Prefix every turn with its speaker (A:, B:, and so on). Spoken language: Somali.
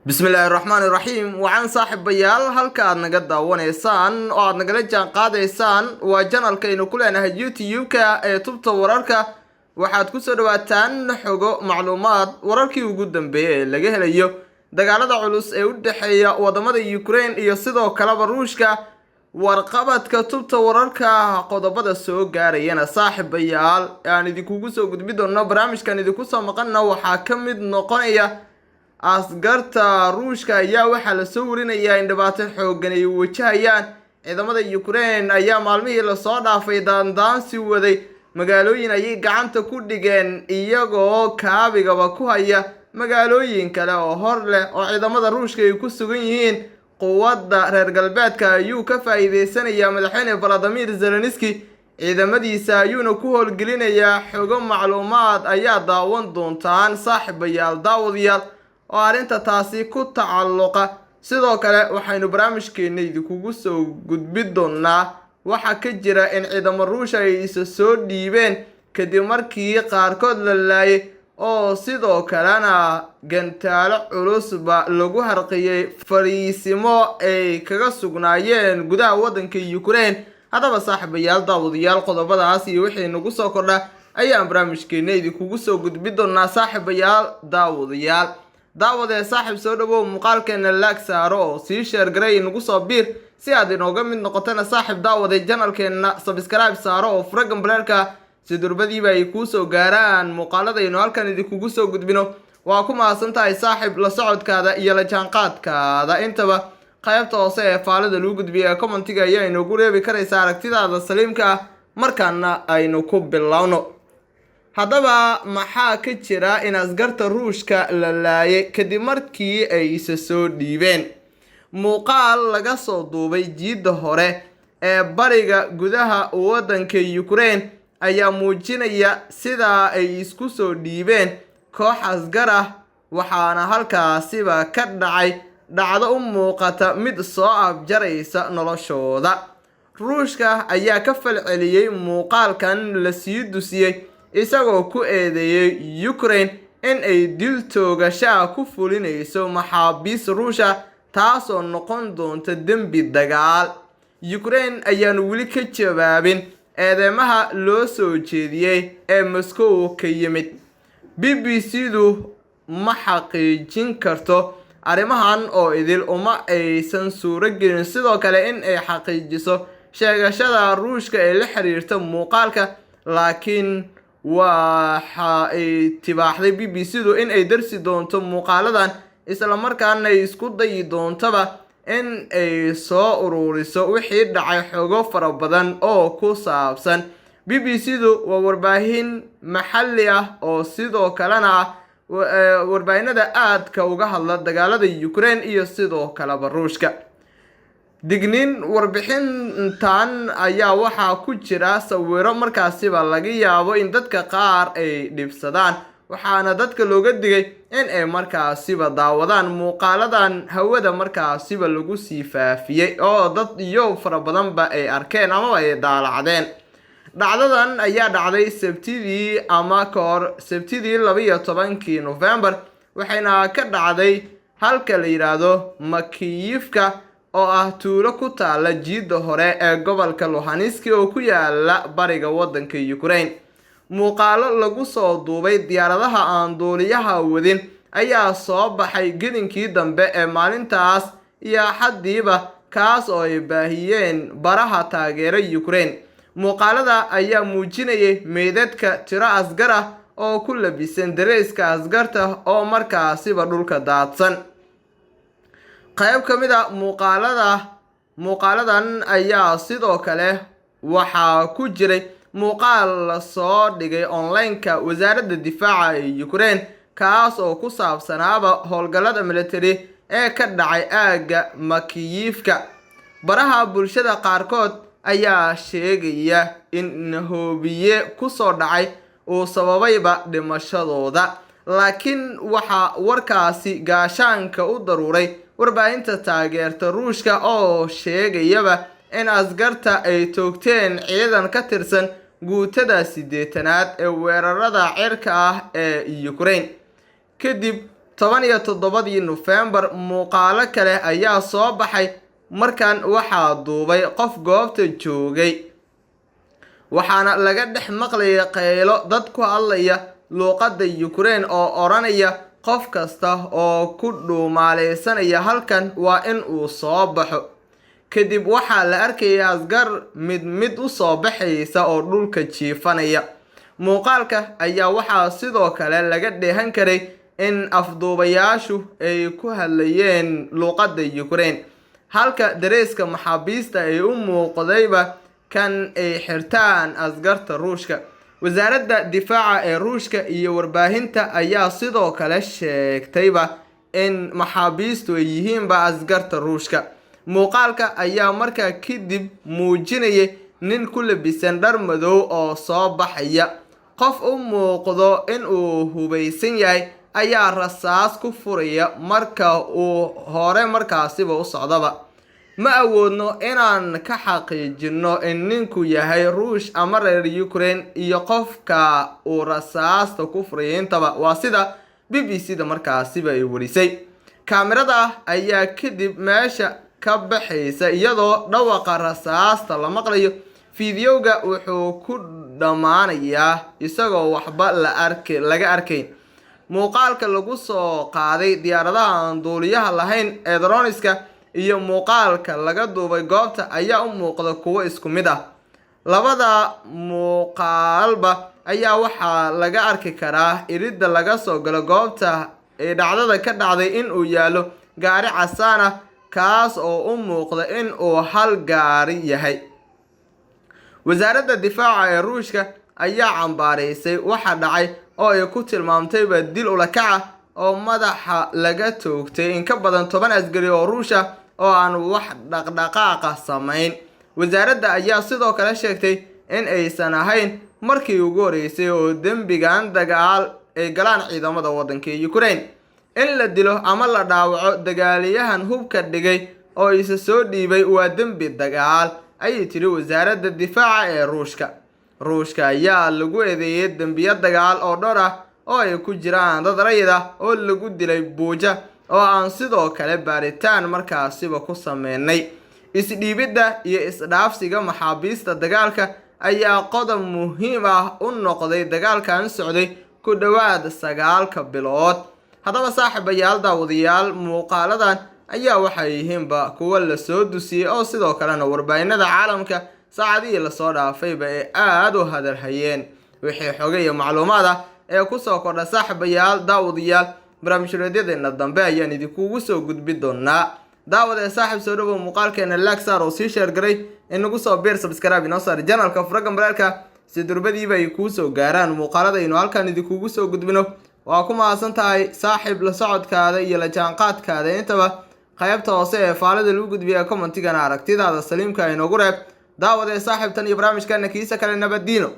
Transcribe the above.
A: بسم الله الرحمن الرحيم وعن صاحب بيال halka aad naga daawanaysaan oo aad nagala jaan qaadaysaan waa channelkeenu ku leenahay YouTube-ka ee tubta wararka waxaad ku soo dhawaataan xogo macluumaad wararkii ugu dambeeyay ee laga helayo dagaalada culus ee u dhaxeeya wadamada Ukraine iyo sidoo kale Ruushka warqabadka tubta wararka qodobada soo gaarayna saaxib bayaal aan idinku soo gudbin doono barnaamijkan idinku soo maqana waxa kamid noqonaya askarta Ruushka ayaa waxa la soo warinayaa in dhibaato xooggan ay wajahayaan ciidamada Ukraine ayaa maalmihii la soo dhaafay daandaansi waday magaalooyin ay gacanta ku dhigeen iyagoo kaabigaba ku haya magaalooyin kale oo hor leh oo ciidamada Ruushka ay ku sugan yihiin quwadda reer galbeedka ayuu ka faa'iideysanaya madaxweyne Vladimir Zelensky ciidamadiisa ayuuna ku howlgelinayaa xogo macluumaad ayaa daawan doontaan saaxiibayaal daawadayaal oo arinta taasi ku tacalluqa sidoo kale waxaynu barnaamijkeena idinku soo gudbin doonaa waxa ka jira in ciidamada Ruushka ay soo dhiibeen kadib markii qaarkood la laayay oo sidoo kalena gantaalo culus ba lagu harqiyay fariisimo ay kaga sugnaayeen gudaha wadanka Ukraine hadaba saaxiibayaal daawadayaal qodobadaas iyo wixii nagu soo kordha ayaan barnaamijkeena idinku soo gudbin doonaa saaxiibayaal daawade saaxiib soo dhawow muuqaalkeena like saaro oo si share garay nagu soo biir si aad inooga mid noqotana saaxiib daawade channelkeena subscribe saaro oo furagan baleerka si durbadiiba ay ku soo gaaraan muuqaaladaynu halkan idinku soo gudbino waa ku mahadsantahay saaxiib la socodkaada iyo la jaanqaadkaada intaba qaybta hoose ee faalada lagu gudbiyo commentiga ayaa inoogu reebi karaysa aragtidaada saliimka ah markaana aynu ku bilowno haddaba maxaa ka jira in askarta Ruushka la laayay kadib markii ay soo dhiibeen muuqaal laga soo duubay jiida hore ee bariga gudaha wadanka Ukraine ayaa muujinaya sida ay isku soo dhiibeen koox asgar ah waxaana halkaasiba ka dhacay dhacdo u muuqata mid soo afjaraysa noloshooda Ruushka ayaa ka falceliyay muuqaalkan la sii dusiyay isagoo ku eedeeyay Ukraine in ay dil toogasho ku fulinayso maxaabiis Ruushka taasoo noqon doonta dambi dagaal Ukraine ayaan wali ka jawaabin eedeymaha loo soo jeediyay ee Moscow ka yimid BBC-du ma xaqiijin karto arrimahan oo idil uma aysan suuro gelin sidoo kale in ay xaqiijiso sheegashada Ruushka ee la xiriirta muuqaalka laakiin waxa ay tibaaxday BBC-du in ay darsi doonto muuqaaladan isla markaana ay isku dayi doontaba in ay soo ururiso wixii dhacay xogo fara badan oo ku saabsan BBC-du waa warbaahin maxalli ah oo sidoo kalena ah warbaahinada aadka uga hadla dagaalada Ukraine iyo sidoo kale Ruushka dignin warbixintan ayaa waxa ku jira sawiro markaasiba laga yaabo in dadka qaar ay dhibsadaan waxaana dadka looga digay in ay markaasiba daawadaan muuqaaladan hawada markaasiba lagu sii faafiyay oo dad iyo fara badan ba ay arkeen ama ay daalacdeen dhacdadan ayaa dhacday Sabtidii ama koor Sabtidii 12 November waxayna ka dhacday halka la yiraahdo Makiyivka oo ah tuulo ku taala jiida hore ee gobolka Luhansk oo ku yaala bariga wadanka Ukraine muuqaalo lagu soo duubay diyaaradaha aan duuliyaha wadin ayaa soo baxay gelinkii dambe ee maalintaas iyo xadiiba kaas oo ay baahiyeen baraha taageera Ukraine muuqaalada ayaa muujinayay meedadka tiro asgar ah oo ku labisan dareeska asgarta oo markaasiba dhulka daadsan qayb kamid ah muuqaaladan ayaa sidoo kale waxa ku jiray muuqaal la soo dhigay online-ka wasaaradda difaaca ee Ukraine kaas oo ku saabsanaaba howlgallada military ee ka dhacay aaga Makiyivka baraha bulshada qaarkood ayaa sheegaya in hoobiye ku soo dhacay oo sababayba dhimashadooda laakiin waxa warkaasi gaashaanka u daruuray warbaahinta taageerta Ruushka oo sheegayaba in askarta ay toogteen ciidan ka tirsan guutada 8aad ee weerarada cirka ah ee Ukraine kadib 17 November muuqaalo kale ayaa soo baxay markan waxaa duubay qof goobta joogay waxaana laga dhex maqlayay qaylo dad ku hadlaya luqadda Ukraine oo oranaya qof kasta oo ku dhuumaaleysanaya halkan waa in uu soo baxo. kadib waxaa la arkayay asgar mid u soo baxaysa oo dhulka jiifanaya. muuqaalka ayaa waxaa sidoo kale laga dheehan karay in afduubayaashu ay ku hadlayeen luqadda Ukraine halka dareeska maxaabiista ay u muuqdayba kan ay xirtaan askarta Ruushka. wasaaradda difaaca ee Ruushka iyo warbaahinta ayaa sidoo kale sheegtayba in maxaabiistu ay yihiinba askarta Ruushka. muuqaalka ayaa markaa kadib muujinayay nin ku labisan dhar madow oo soo baxaya. qof u muuqdo in uu hubaysan yahay ayaa rasaas ku furaya marka uu hore markaasiba u socdaba. ma awoodno inaan ka xaqiijino in ninku yahay Ruush ama reer Ukraine iyo qofka uu rasaasta ku furay intaba. waa sida BBC-da markaasiba ay warisay. kaamirada ayaa kadib meesha ka baxaysa iyadoo dhawaqa rasaasta la maqlayo. fiidiyowga wuxuu ku dhamaanayaa isagoo waxba laga arkayn. muuqaalka lagu soo qaaday diyaaradaha aan duuliyaha lahayn ee droniska iyo muuqaalka laga duubay goobta ayaa u muuqda kuwo isku mid ah. labada muuqaalba ayaa waxaa laga arki karaa iridda laga soo galo goobta ee dhacdada ka dhacday in uu yaalo gaari casaan ah kaas oo u muuqda in uu hal gaari yahay. wasaaradda difaaca ee Ruushka ayaa cambaaraysay waxa dhacay oo ay ku tilmaamtayba dil ula kac ah oo madaxa laga toogtay in ka badan 10 askari oo Ruusha oo aan wax dhaqdhaqaaq samayn. wasaaradda ayaa sidoo kale sheegtay in aysan ahayn markii ugu horeysay oo dambigan dagaal ay galaan ciidamada waddanka Ukraine. in la dilo ama la dhaawaco dagaalyahan hubka dhigay oo isa soo dhiibay waa dambi dagaal ayay tiri wasaaradda difaaca ee Ruushka. Ruushka ayaa lagu eedeeyay dambiyo dagaal oo dhowr ah oo ay ku jiraan dad rayid ah oo lagu dilay Buuja oo aan sidoo kale baaritaan markaasiba ku sameynay. isdhiibidda iyo isdhaafsiga maxaabiista dagaalka ayaa qodob muhiim ah u noqday dagaalkan socday ku dhawaad 9 bilood. haddaba saaxiibayaal daawadayaal muuqaaladan ayaa waxay yihiinba kuwa la soo dusiyay oo sidoo kalena warbaahinada caalamka saacadihii la soo dhaafayba ee aad u hadalhayeen. wixii xogay iyo macluumaad ah ee ku soo kordha saaxiibayaal daawadayaal barnaamijyadeena dambe ayaan idinkugu soo gudbin doonaa. daawada saaxiib soo dhawow muuqaalkeena like saar oo sii share garay inagu soo beer subscribe inoo saar channelka Faraga Maralka si durbadiiba ay ku soo gaaraan muuqaalada inuu halkan idinkugu soo gudbino. waa ku mahadsan tahay saaxiib la socodkaada iyo la jaanqaadkaada intaba. qaybta hoose ee faalada lagu gudbiya commentigana aragtidaada saliimka inoogu reeb. daawada saaxiibtan iyo barnaamijkana kiisa kale nabadiino.